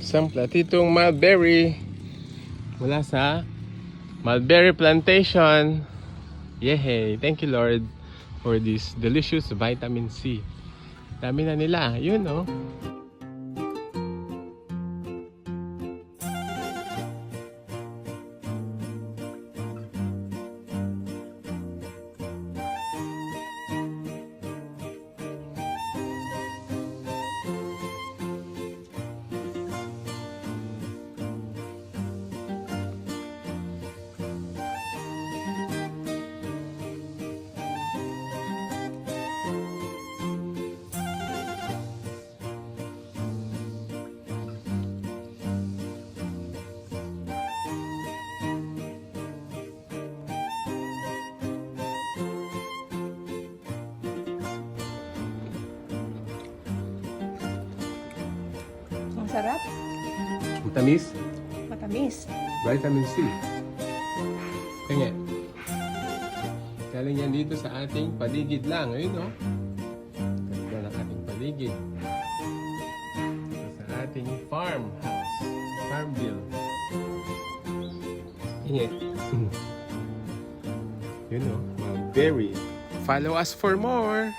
Isang platitong mulberry mula sa Mulberry Plantation. Yehey! Thank you Lord for this delicious vitamin C. Dami na nila. Yun oh. Sarap. Matamis. Matamis. Vitamin C. Kanya. Galing yan dito sa ating paligid lang. Ayun oh. Ganda ng ating paligid. Sa ating farmhouse. Farmville. Kanya. Yun oh. Mulberry. Follow us for more.